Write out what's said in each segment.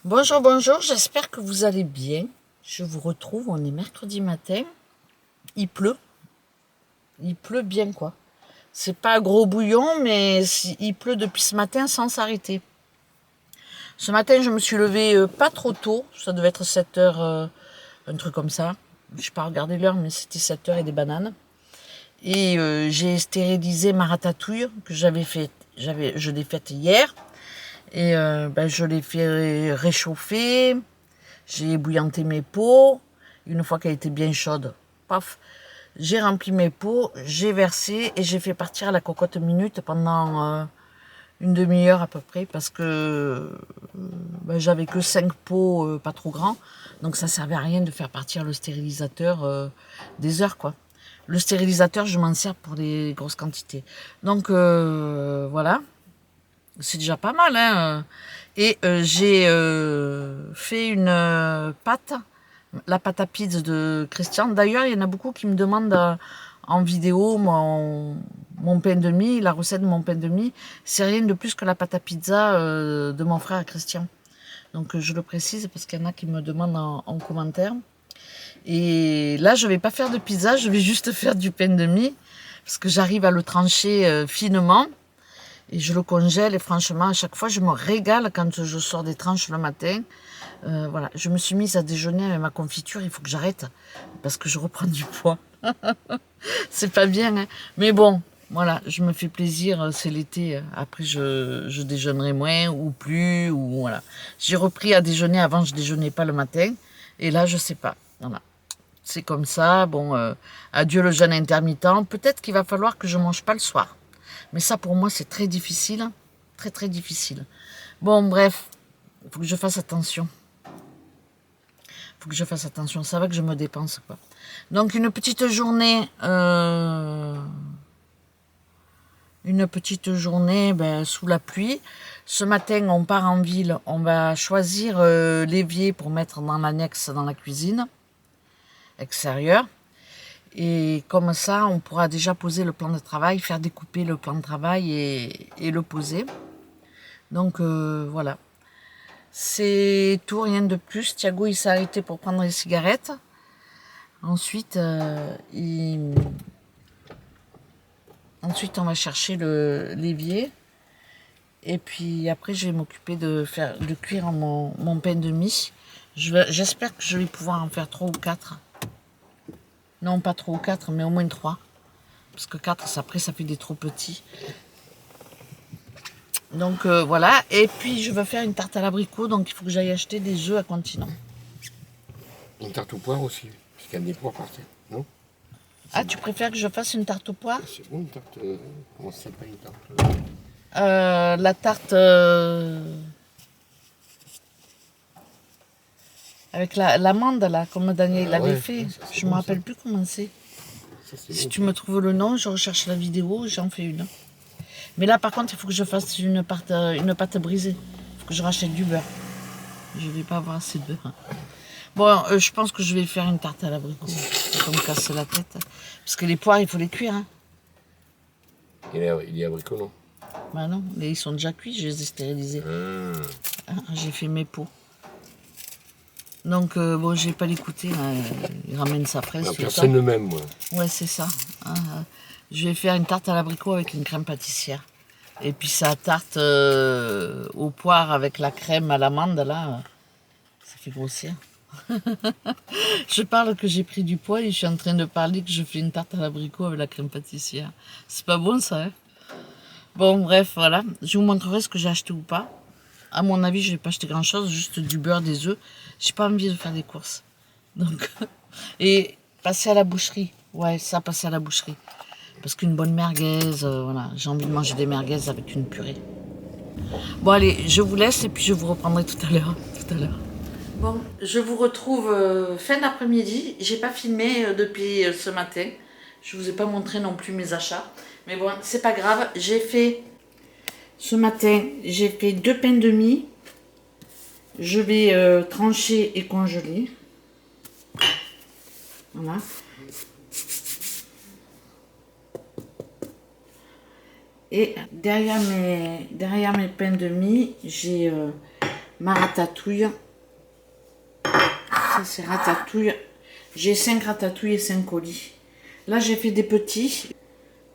Bonjour, bonjour, j'espère que vous allez bien. Je vous retrouve, on est mercredi matin. Il pleut bien quoi. C'est pas gros bouillon, mais il pleut depuis ce matin sans s'arrêter. Ce matin, je me suis levée pas trop tôt, ça devait être 7 heures, un truc comme ça. Je n'ai pas regardé l'heure, mais c'était 7 heures et des bananes. Et j'ai stérilisé ma ratatouille que je l'ai faite hier. Et je l'ai fait réchauffer. J'ai ébouillanté mes pots. Une fois qu'elle était bien chaude, paf, j'ai rempli mes pots, j'ai versé et j'ai fait partir la cocotte minute pendant une demi-heure à peu près parce que j'avais que 5 pots pas trop grands. Donc ça servait à rien de faire partir le stérilisateur des heures quoi. Le stérilisateur, je m'en sers pour des grosses quantités. Donc voilà, c'est déjà pas mal. Hein. Et j'ai fait une pâte, la pâte à pizza de Christian. D'ailleurs, il y en a beaucoup qui me demandent en vidéo mon pain de mie, la recette de mon pain de mie. C'est rien de plus que la pâte à pizza de mon frère Christian. Donc je le précise parce qu'il y en a qui me demandent en commentaire. Et là, je vais pas faire de pizza, je vais juste faire du pain de mie parce que j'arrive à le trancher finement. Et je le congèle et franchement, à chaque fois, je me régale quand je sors des tranches le matin. Voilà, je me suis mise à déjeuner avec ma confiture, il faut que j'arrête parce que je reprends du poids. C'est pas bien, hein. Mais bon, voilà, je me fais plaisir, c'est l'été. Après, je déjeunerai moins ou plus, ou voilà. J'ai repris à déjeuner, avant je déjeunais pas le matin. Et là, je sais pas, voilà. C'est comme ça, bon, adieu le jeûne intermittent. Peut-être qu'il va falloir que je mange pas le soir. Mais ça, pour moi, c'est très difficile. Très, très difficile. Bon, bref, il faut que je fasse attention. Ça va que je me dépense, quoi. Donc, une petite journée sous la pluie. Ce matin, on part en ville. On va choisir l'évier pour mettre dans l'annexe dans la cuisine extérieure. Et comme ça, on pourra déjà poser le plan de travail, faire découper le plan de travail et le poser. Donc voilà. C'est tout, rien de plus. Thiago, il s'est arrêté pour prendre les cigarettes. Ensuite, Ensuite, on va chercher l'évier. Et puis après, je vais m'occuper de cuire mon pain de mie. J'espère que je vais pouvoir en faire 3 ou 4. Non, pas 3 ou 4, mais au moins 3. Parce que 4, après, ça fait des trop petits. Donc voilà. Et puis, je veux faire une tarte à l'abricot. Donc, il faut que j'aille acheter des œufs à continent. Une tarte aux poires aussi, parce qu'il y a des poires par terre, non? Ah, tu préfères que je fasse une tarte aux poires? C'est bon une tarte, comment ça s'appelle une tarte La tarte avec l'amande, là, comme Daniel l'avait ouais, fait. ça, c'est Je ne me bon, rappelle ça. plus comment c'est. Ça, c'est Si bon, tu me trouves le nom, je recherche la vidéo, j'en fais une. Mais là, par contre, il faut que je fasse une pâte brisée. Il faut que je rachète du beurre. Je vais pas avoir assez de beurre. Bon, je pense que je vais faire une tarte à l'abricot. Ça me casser la tête. Parce que les poires, il faut les cuire. Hein. Il est abricot, non? Bah non, mais ils sont déjà cuits, je les ai stérilisés. Ah, j'ai fait mes pots. Donc, bon, je vais pas l'écouter. Il ramène sa fraise. Personne ne m'aime, moi. Ouais, c'est ça. Hein, je vais faire une tarte à l'abricot avec une crème pâtissière. Et puis sa tarte aux poires avec la crème à l'amande, là, ça fait grossir. Je parle que j'ai pris du poids et je suis en train de parler que je fais une tarte à l'abricot avec la crème pâtissière. C'est pas bon ça, hein? Bon, bref, voilà. Je vous montrerai ce que j'ai acheté ou pas. À mon avis, je vais pas acheter grand chose, juste du beurre, des œufs. J'ai pas envie de faire des courses. Donc, et passer à la boucherie. Ouais, ça, passer à la boucherie. Parce qu'une bonne merguez, voilà, j'ai envie de manger des merguez avec une purée. Bon, allez, je vous laisse et puis je vous reprendrai tout à l'heure. Bon, je vous retrouve fin d'après-midi. J'ai pas filmé depuis ce matin. Je vous ai pas montré non plus mes achats. Mais bon, c'est pas grave. Ce matin, j'ai fait 2 pains de mie. Je vais trancher et congeler. Voilà. Et derrière mes pains de mie, j'ai ma ratatouille. Ça c'est ratatouille. J'ai 5 ratatouilles et 5 colis. Là j'ai fait des petits.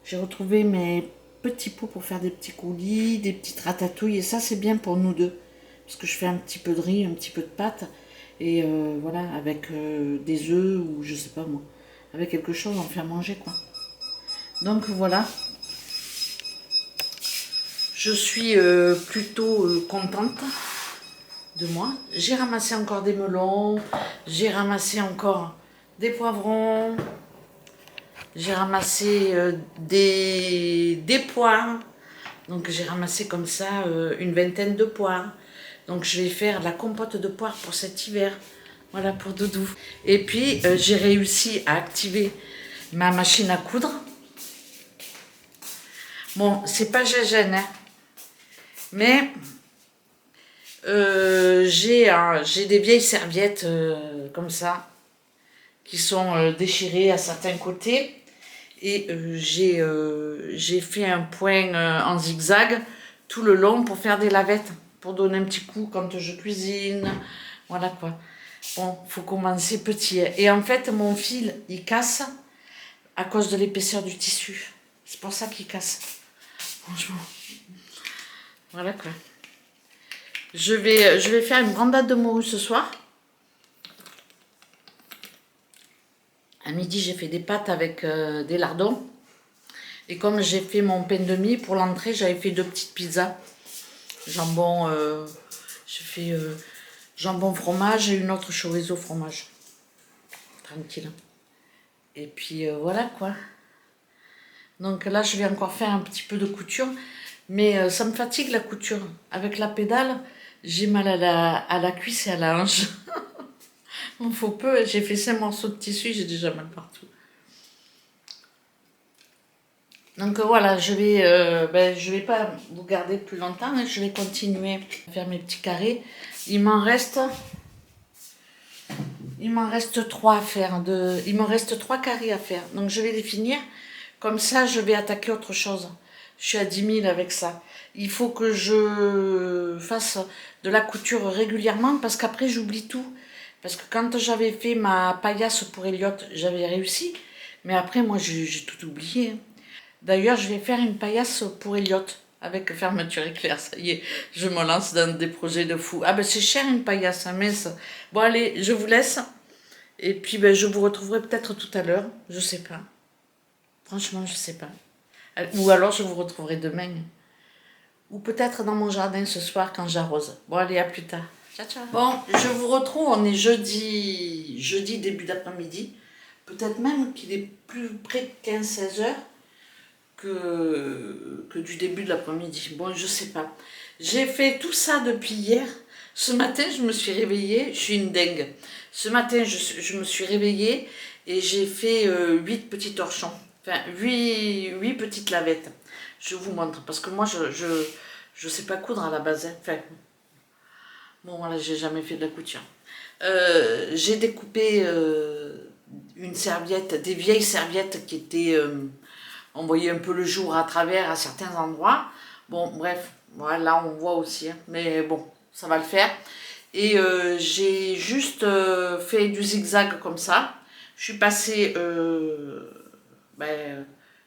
J'ai retrouvé mes petits pots pour faire des petits coulis, des petites ratatouilles. Et ça c'est bien pour nous deux. Parce que je fais un petit peu de riz, un petit peu de pâte. Et voilà, avec des œufs ou je sais pas moi. Avec quelque chose à en faire manger quoi. Donc voilà. Je suis plutôt contente de moi. J'ai ramassé encore des melons. J'ai ramassé encore des poivrons. J'ai ramassé des poires. Donc j'ai ramassé comme ça une vingtaine de poires. Donc je vais faire de la compote de poire pour cet hiver. Voilà pour Doudou. Et puis j'ai réussi à activer ma machine à coudre. Bon, c'est pas gégène, hein. Mais j'ai des vieilles serviettes comme ça qui sont déchirées à certains côtés. Et j'ai fait un point en zigzag tout le long pour faire des lavettes. Pour donner un petit coup quand je cuisine. Voilà quoi. Bon, faut commencer petit. Et en fait, mon fil, il casse à cause de l'épaisseur du tissu. C'est pour ça qu'il casse. Franchement. Voilà quoi. Je vais faire une grande date de morue ce soir. À midi, j'ai fait des pâtes avec des lardons. Et comme j'ai fait mon pain de mie, pour l'entrée, j'avais fait 2 petites pizzas. Jambon, j'ai fait jambon fromage et une autre chorizo fromage. Tranquille. Et puis voilà quoi. Donc là, je vais encore faire un petit peu de couture. Mais ça me fatigue la couture. Avec la pédale, j'ai mal à la cuisse et à la hanche. Il faut peu. J'ai fait 5 morceaux de tissu, j'ai déjà mal partout. Donc voilà, je vais pas vous garder plus longtemps. Hein, je vais continuer à faire mes petits carrés. Il m'en reste 3 à faire. Il me reste 3 carrés à faire. Donc je vais les finir. Comme ça, je vais attaquer autre chose. Je suis à 10 000 avec ça. Il faut que je fasse de la couture régulièrement parce qu'après, j'oublie tout. Parce que quand j'avais fait ma paillasse pour Elliot, j'avais réussi. Mais après, moi, j'ai tout oublié. D'ailleurs, je vais faire une paillasse pour Elliot avec fermeture éclair. Ça y est, je me lance dans des projets de fou. Ah ben, c'est cher une paillasse, hein, mince. Bon, allez, je vous laisse. Et puis, ben, je vous retrouverai peut-être tout à l'heure. Je sais pas. Franchement, je sais pas. Ou alors, je vous retrouverai demain. Ou peut-être dans mon jardin ce soir quand j'arrose. Bon, allez, à plus tard. Ciao, ciao. Bon, je vous retrouve. On est jeudi début d'après-midi. Peut-être même qu'il est plus près de 15-16 heures que du début de l'après-midi. Bon, je sais pas. J'ai fait tout ça depuis hier. Ce matin, je me suis réveillée. Je suis une dingue. Ce matin, je me suis réveillée et j'ai fait 8 petits torchons. Enfin, 8 petites lavettes. Je vous montre. Parce que moi, je sais pas coudre à la base. Hein. Enfin, bon, voilà, j'ai jamais fait de la couture. J'ai découpé une serviette, des vieilles serviettes qui étaient... on voyait un peu le jour à travers à certains endroits. Bon, bref, voilà, là on voit aussi. Hein. Mais bon, ça va le faire. Et j'ai juste fait du zigzag comme ça. Je suis passée...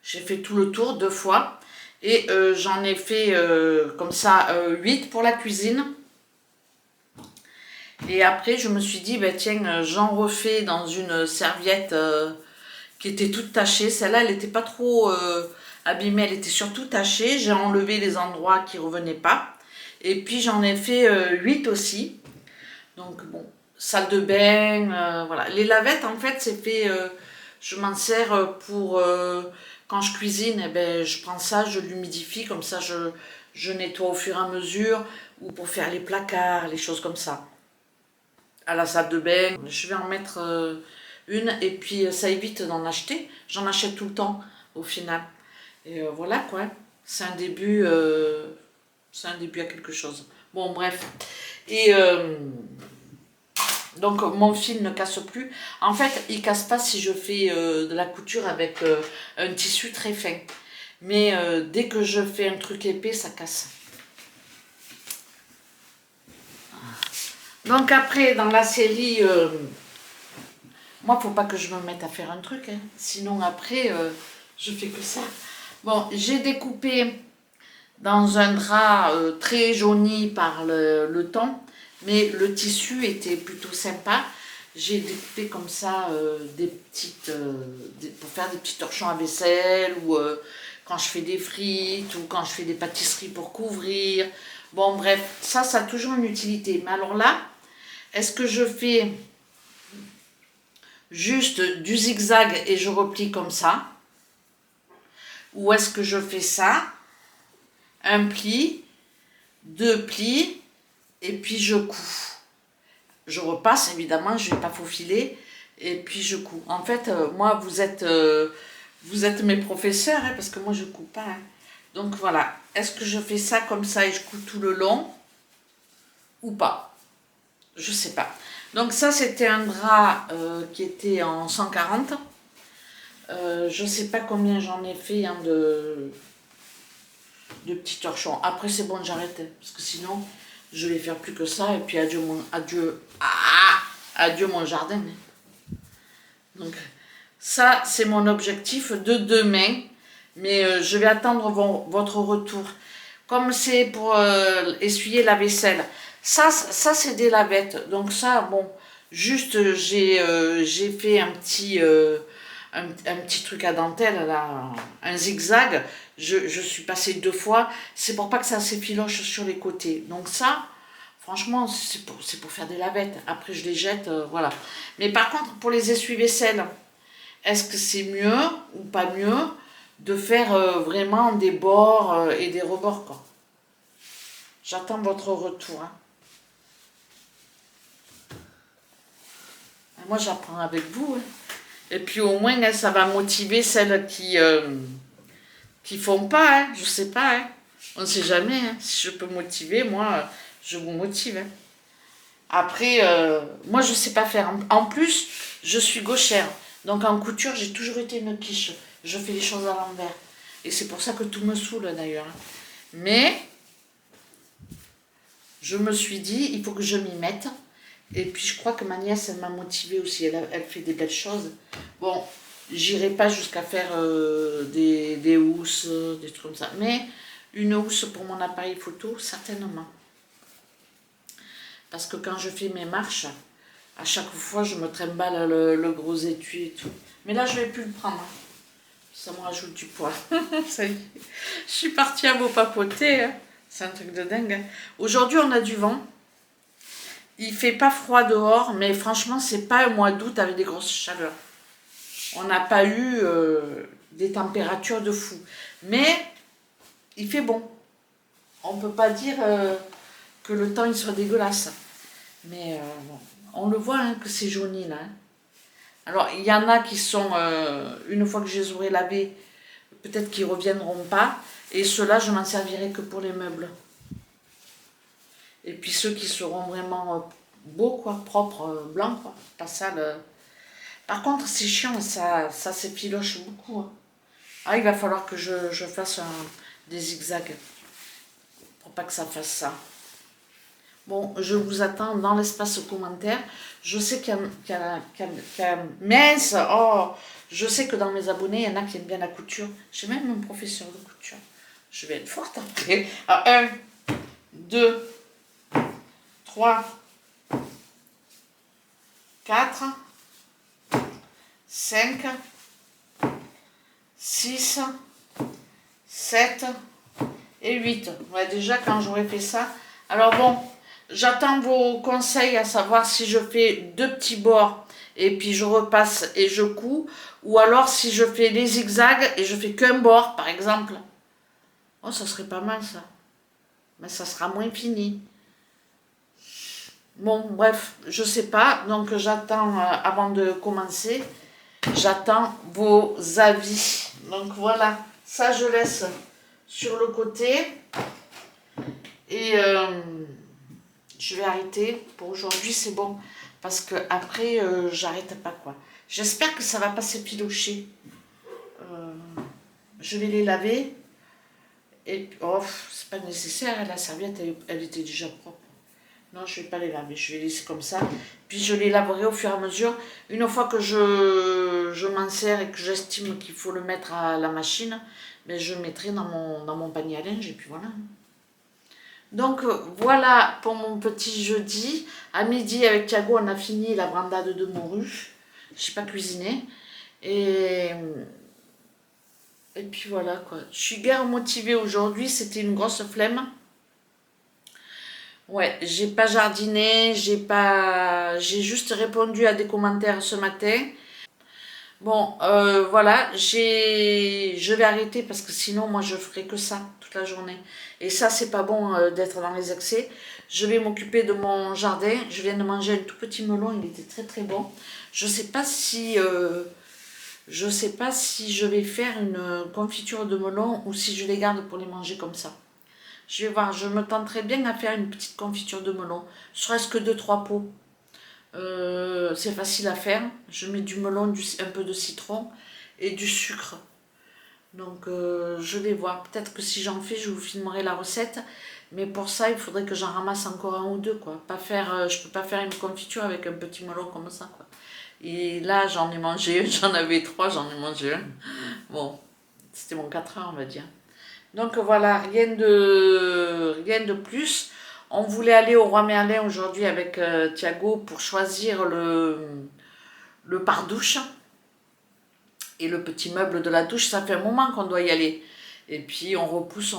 j'ai fait tout le tour 2 fois. Et j'en ai fait comme ça 8 pour la cuisine. Et après, je me suis dit, ben, tiens, j'en refais dans une serviette qui était toute tachée. Celle-là, elle n'était pas trop abîmée, elle était surtout tachée. J'ai enlevé les endroits qui ne revenaient pas. Et puis, j'en ai fait 8 aussi. Donc, bon, salle de bain, voilà. Les lavettes, en fait, c'est fait... je m'en sers pour... quand je cuisine, eh ben, je prends ça, je l'humidifie. Comme ça, je nettoie au fur et à mesure. Ou pour faire les placards, les choses comme ça. À la salle de bain, je vais en mettre une et puis ça évite d'en acheter. J'en achète tout le temps au final. Et voilà quoi, c'est un début à quelque chose. Bon bref. Et donc mon fil ne casse plus. En fait, il casse pas si je fais de la couture avec un tissu très fin. Mais dès que je fais un truc épais, ça casse. Donc après, dans la série, moi, faut pas que je me mette à faire un truc, hein. Sinon après, je fais que ça. Bon, j'ai découpé dans un drap très jauni par le temps, mais le tissu était plutôt sympa. J'ai découpé comme ça des petites, pour faire des petits torchons à vaisselle, ou quand je fais des frites, ou quand je fais des pâtisseries pour couvrir. Bon, bref, ça a toujours une utilité. Mais alors là, est-ce que je fais juste du zigzag et je replie comme ça? Ou est-ce que je fais ça, un pli, deux plis, et puis je couds? Je repasse, évidemment, je ne vais pas faufiler, et puis je couds. En fait, moi, vous êtes mes professeurs, hein, parce que moi, je ne couds pas. Hein. Donc voilà, est-ce que je fais ça comme ça et je couds tout le long, ou pas? Je ne sais pas. Donc ça, c'était un drap qui était en 140. Je ne sais pas combien j'en ai fait hein, de petits torchons. Après, c'est bon, j'arrête, hein, parce que sinon, je vais faire plus que ça, et puis adieu mon jardin. Donc, ça, c'est mon objectif de demain, mais je vais attendre votre retour. Comme c'est pour essuyer la vaisselle, ça c'est des lavettes, donc ça, bon, juste j'ai fait un petit truc à dentelle, là, un zigzag, je suis passée 2 fois, c'est pour pas que ça s'effiloche sur les côtés. Donc ça, franchement, c'est pour faire des lavettes. Après, je les jette, voilà. Mais par contre, pour les essuie-vaisselle, est-ce que c'est mieux ou pas mieux de faire vraiment des bords et des rebords, quoi? J'attends votre retour. Hein. Moi, j'apprends avec vous. Hein. Et puis au moins, hein, ça va motiver celles qui font pas. Hein. Je sais pas. Hein. On ne sait jamais. Hein. Si je peux motiver, moi, je vous motive. Hein. Après, moi, je sais pas faire. En plus, je suis gauchère. Donc en couture, j'ai toujours été une quiche. Je fais les choses à l'envers. Et c'est pour ça que tout me saoule d'ailleurs. Hein. Mais je me suis dit, il faut que je m'y mette. Et puis je crois que ma nièce, elle m'a motivée aussi. Elle fait des belles choses. Bon, j'irai pas jusqu'à faire des housses, des trucs comme ça. Mais une housse pour mon appareil photo, certainement. Parce que quand je fais mes marches, à chaque fois, je me trimballe le gros étui et tout. Mais là, je vais plus le prendre. Hein. Ça me rajoute du poids. Ça y est. Je suis partie à vous papoter. Hein. C'est un truc de dingue. Hein. Aujourd'hui, on a du vent. Il fait pas froid dehors, mais franchement, c'est pas un mois d'août avec des grosses chaleurs. On n'a pas eu des températures de fou. Mais il fait bon. On peut pas dire que le temps il soit dégueulasse. Mais bon, on le voit hein, que c'est jauni là. Hein. Alors, il y en a qui sont, une fois que je les aurai lavés, peut-être qu'ils ne reviendront pas. Et ceux-là, je m'en servirai que pour les meubles. Et puis ceux qui seront vraiment beaux, quoi, propres, blancs, quoi, pas sales. Par contre, c'est chiant, ça s'effiloche beaucoup. Hein. Ah, il va falloir que je fasse des zigzags pour pas que ça fasse ça. Bon, je vous attends dans l'espace commentaire. Je sais qu'il y a mince, oh, je sais que dans mes abonnés, il y en a qui aiment bien la couture. J'ai même un professeur de couture. Je vais être forte après. 1, 2, 3, 4, 5, 6, 7 et 8. Ouais, déjà, quand j'aurais fait ça. Alors bon, j'attends vos conseils à savoir si je fais 2 petits bords et puis je repasse et je couds. Ou alors si je fais les zigzags et je fais qu'un bord, par exemple. Oh, ça serait pas mal ça. Mais ça sera moins fini. Bon, bref, je sais pas. Donc j'attends, avant de commencer, j'attends vos avis. Donc voilà, ça je laisse sur le côté. Et je vais arrêter. Pour aujourd'hui, c'est bon. Parce que après, j'arrête pas quoi. J'espère que ça va pas s'effilocher. Je vais les laver. Et oh, c'est pas nécessaire. La serviette, elle était déjà propre. Non, je ne vais pas les laver, je vais les laisser comme ça. Puis je les laverai au fur et à mesure. Une fois que je m'en sers et que j'estime qu'il faut le mettre à la machine, ben je mettrai dans mon panier à linge et puis voilà. Donc voilà pour mon petit jeudi. À midi avec Thiago, on a fini la brandade de morue. Je n'ai pas cuisiné. Et puis voilà quoi. Je suis guère motivée aujourd'hui, c'était une grosse flemme. Ouais, j'ai pas jardiné, j'ai juste répondu à des commentaires ce matin. Bon, voilà, je vais arrêter parce que sinon moi je ferai que ça toute la journée. Et ça c'est pas bon d'être dans les excès. Je vais m'occuper de mon jardin. Je viens de manger un tout petit melon, il était très très bon. Je sais pas si je vais faire une confiture de melon ou si je les garde pour les manger comme ça. Je vais voir, je me tenterai bien à faire une petite confiture de melon. Serait-ce que 2-3 pots. C'est facile à faire. Je mets du melon, un peu de citron et du sucre. Donc je vais voir. Peut-être que si j'en fais, je vous filmerai la recette. Mais pour ça, il faudrait que j'en ramasse encore un ou deux, quoi. Je peux pas faire une confiture avec un petit melon comme ça, quoi. Et là, j'en ai mangé un, j'en avais 3, j'en ai mangé un. Bon, c'était mon 4 heures, on va dire. Donc voilà, rien de plus. On voulait aller au Roi Merlin aujourd'hui avec Thiago pour choisir le pare-douche et le petit meuble de la douche. Ça fait un moment qu'on doit y aller. Et puis on repousse,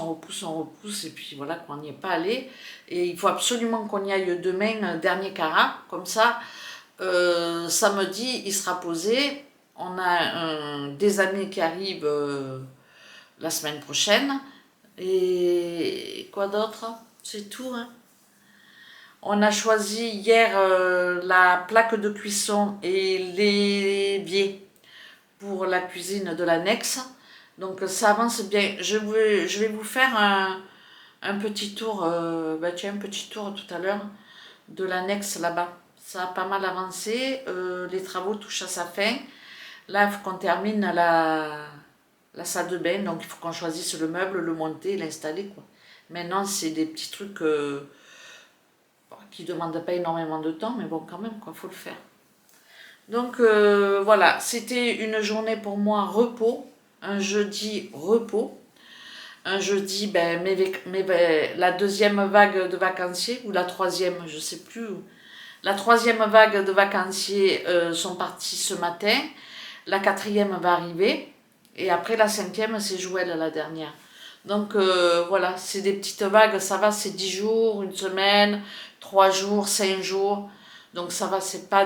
et puis voilà qu'on n'y est pas allé. Et il faut absolument qu'on y aille demain, dernier carat. Comme ça, samedi, il sera posé. On a des amis qui arrivent la semaine prochaine. Et quoi d'autre? C'est tout, hein. On a choisi hier la plaque de cuisson et l'évier pour la cuisine de l'annexe. Donc ça avance bien. Je vais vous faire un petit tour, un petit tour tout à l'heure de l'annexe là-bas. Ça a pas mal avancé, les travaux touchent à sa fin. Là, il faut qu'on termine la salle de bain, donc il faut qu'on choisisse le meuble, le monter, l'installer, quoi. Maintenant, c'est des petits trucs qui ne demandent pas énormément de temps, mais bon, quand même, quoi, faut le faire. Donc voilà, c'était une journée pour moi repos, un jeudi repos. Un jeudi, la deuxième vague de vacanciers, ou la troisième, je ne sais plus. La troisième vague de vacanciers sont partis ce matin. La quatrième va arriver. Et après, la cinquième, c'est Joël, la dernière. Donc voilà, c'est des petites vagues, ça va, c'est 10 jours, une semaine, 3 jours, 5 jours. Donc ça va, c'est pas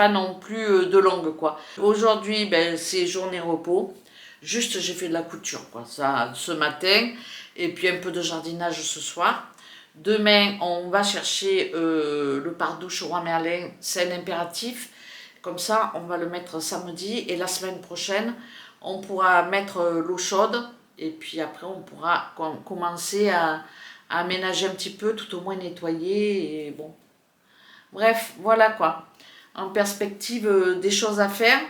non plus de longue, quoi. Aujourd'hui, c'est journée repos. Juste, j'ai fait de la couture, quoi, ça, ce matin. Et puis un peu de jardinage ce soir. Demain, on va chercher le pare-douche au Roi Merlin, c'est un impératif. Comme ça, on va le mettre samedi. Et la semaine prochaine, on pourra mettre l'eau chaude. Et puis après, on pourra commencer à aménager un petit peu, tout au moins nettoyer. Et bon. Bref, voilà quoi. En perspective, des choses à faire.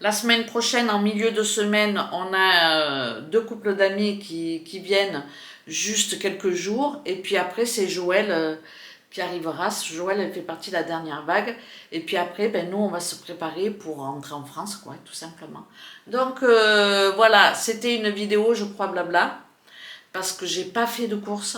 La semaine prochaine, en milieu de semaine, on a 2 couples d'amis qui viennent juste quelques jours. Et puis après, c'est Joël qui arrivera. Joël, elle fait partie de la dernière vague. Et puis après, nous, on va se préparer pour rentrer en France, quoi, tout simplement. Donc, voilà, c'était une vidéo, je crois, blabla. Parce que j'ai pas fait de course.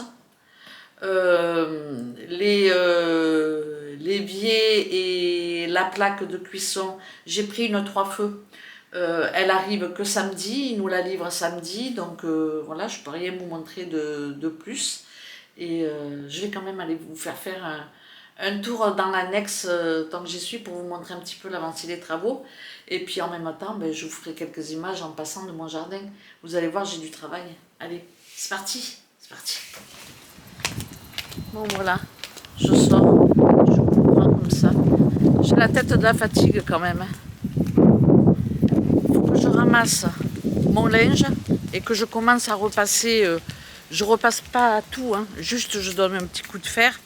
L'évier et la plaque de cuisson, j'ai pris une 3 feux. Elle arrive que samedi, il nous la livre samedi, donc voilà, je peux rien vous montrer de plus. Et je vais quand même aller vous faire un tour dans l'annexe tant que j'y suis pour vous montrer un petit peu l'avancée des travaux. Et puis en même temps, je vous ferai quelques images en passant de mon jardin. Vous allez voir, j'ai du travail. Allez, c'est parti, c'est parti. Bon voilà, je sors, je vous prends comme ça. J'ai la tête de la fatigue quand même. Il faut que je ramasse mon linge et que je commence à repasser. Je repasse pas tout, hein, juste je donne un petit coup de fer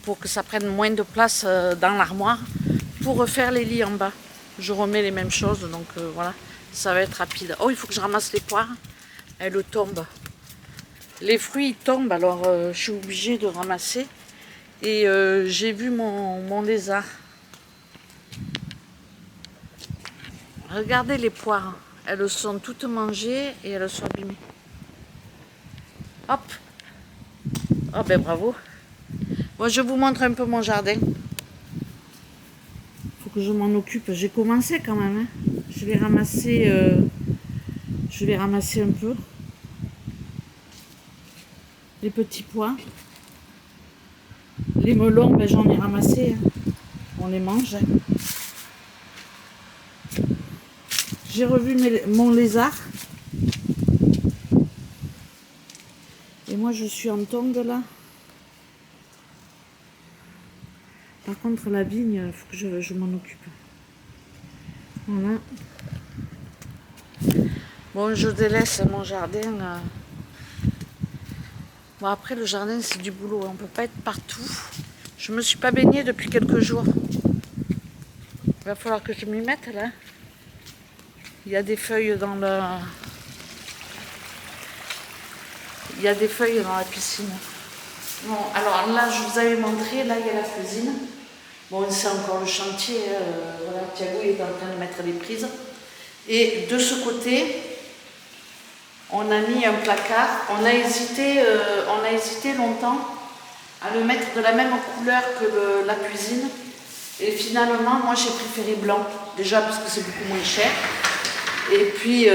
pour que ça prenne moins de place dans l'armoire pour refaire les lits en bas. Je remets les mêmes choses, donc voilà, ça va être rapide. Oh, il faut que je ramasse les poires, elles tombent. Les fruits ils tombent, alors je suis obligée de ramasser. Et j'ai vu mon lézard. Regardez les poires. Elles sont toutes mangées et elles sont abîmées. Hop. Oh ben bravo. Moi je vous montre un peu mon jardin. Faut que je m'en occupe. J'ai commencé quand même. Hein. Je vais ramasser un peu. Les petits pois. Les melons, ben, j'en ai ramassé. Hein. On les mange. Hein. J'ai revu mon lézard. Et moi je suis en tongue là. Par contre la vigne, il faut que je m'en occupe. Voilà. Bon, je délaisse mon jardin. Bon, après le jardin c'est du boulot, on peut pas être partout. Je me suis pas baignée depuis quelques jours. Il va falloir que je m'y mette là. Il y a des feuilles dans la piscine. Bon, alors là je vous avais montré, là il y a la cuisine. Bon, c'est encore le chantier. Voilà, Thiago est en train de mettre les prises. Et de ce côté, on a mis un placard. On a hésité longtemps à le mettre de la même couleur que la cuisine. Et finalement, moi j'ai préféré blanc. Déjà parce que c'est beaucoup moins cher. Et puis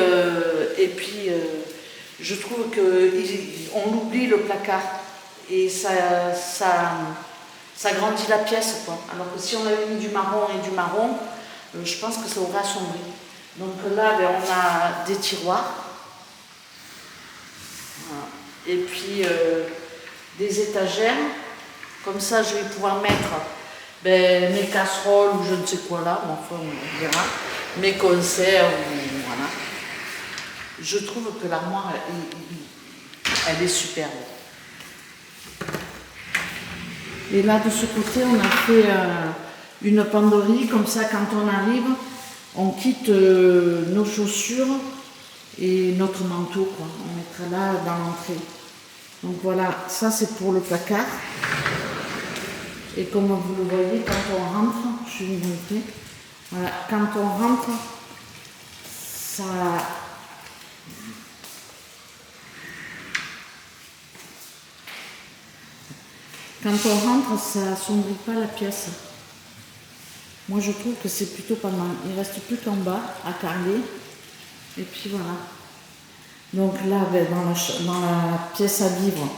je trouve qu'on oublie le placard. Et ça grandit la pièce, quoi. Alors que si on avait mis du marron et du marron, je pense que ça aurait assombri. Donc là, ben, on a des tiroirs. Voilà. Et puis des étagères. Comme ça, je vais pouvoir mettre mes casseroles ou je ne sais quoi là. Bon, enfin, on verra. Mes conserves, voilà. Je trouve que l'armoire, elle est superbe. Et là, de ce côté, on a fait une penderie. Comme ça, quand on arrive, on quitte nos chaussures et notre manteau, quoi. On mettra là dans l'entrée. Donc voilà, ça c'est pour le placard. Et comme vous le voyez, quand on rentre, je vais vous montrer. Voilà, quand on rentre, ça... Quand on rentre, ça assombrit pas la pièce. Moi, je trouve que c'est plutôt pas mal. Il ne reste plus qu'en bas, à carreler. Et puis voilà. Donc là, ben, dans la pièce à vivre,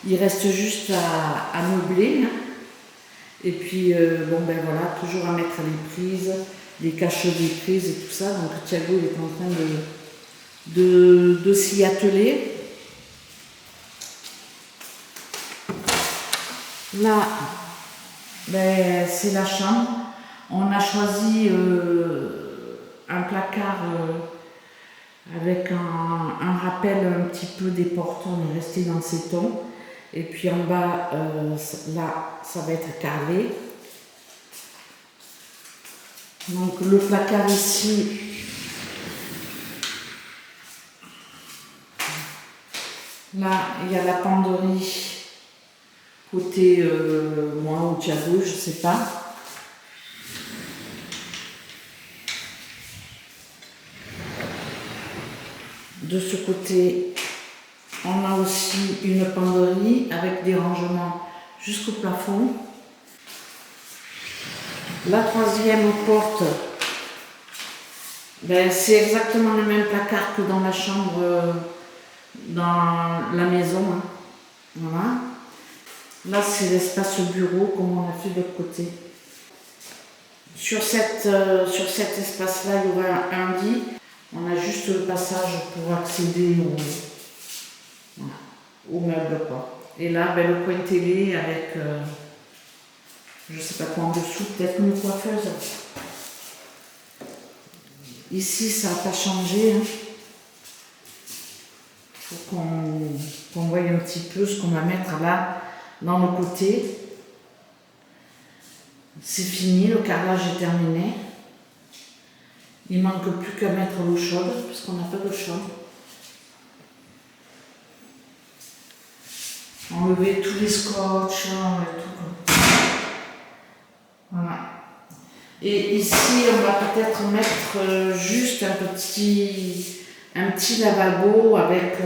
il reste juste à meubler. Hein. Et puis, bon ben voilà, toujours à mettre les prises, les caches des prises et tout ça. Donc Thiago il est en train de s'y atteler. Là, ben, c'est la chambre. On a choisi un placard avec un rappel un petit peu des portes. On est resté dans ces tons. Et puis en bas, là, ça va être carrelé. Donc le placard ici, là, il y a la penderie côté moi ou Thiago, je ne sais pas. De ce côté, on a aussi une penderie avec des rangements jusqu'au plafond. La troisième porte, ben, c'est exactement le même placard que dans la chambre, dans la maison. Hein. Voilà. Là, c'est l'espace bureau, comme on a fait de l'autre côté. Sur cet espace-là, il y aura un lit. On a juste le passage pour accéder au meuble, quoi. Et là, ben, le coin télé avec, je ne sais pas quoi en dessous, peut-être une coiffeuse. Ici, ça n'a pas changé. Hein. Il faut qu'on voie un petit peu ce qu'on va mettre là, dans le côté. C'est fini, le carrelage est terminé. Il ne manque plus qu'à mettre l'eau chaude, puisqu'on n'a pas d'eau chaude. Enlever tous les scotch et tout. Voilà. Et ici, on va peut-être mettre juste un petit lavabo avec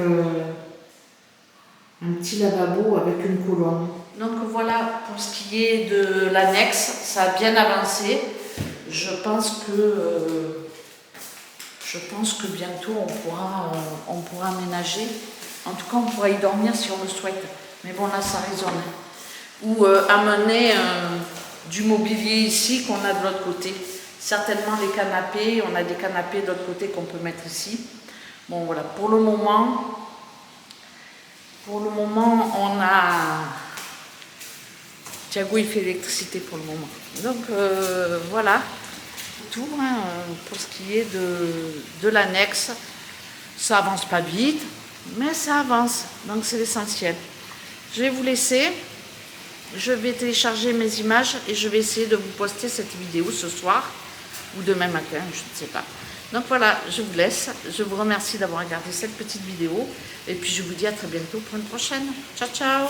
une colonne. Donc voilà pour ce qui est de l'annexe, ça a bien avancé. Je pense que bientôt on pourra aménager. En tout cas, on pourra y dormir si on le souhaite. Mais bon, là, ça résonne. Ou amener du mobilier ici qu'on a de l'autre côté. Certainement les canapés. On a des canapés de l'autre côté qu'on peut mettre ici. Bon, voilà. Pour le moment, on a... Thiago, il fait l'électricité pour le moment. Donc, voilà. Tout hein, pour ce qui est de l'annexe. Ça avance pas vite, mais ça avance. Donc, c'est l'essentiel. Je vais vous laisser. Je vais télécharger mes images et je vais essayer de vous poster cette vidéo ce soir ou demain matin, je ne sais pas. Donc voilà, je vous laisse. Je vous remercie d'avoir regardé cette petite vidéo et puis je vous dis à très bientôt pour une prochaine. Ciao, ciao!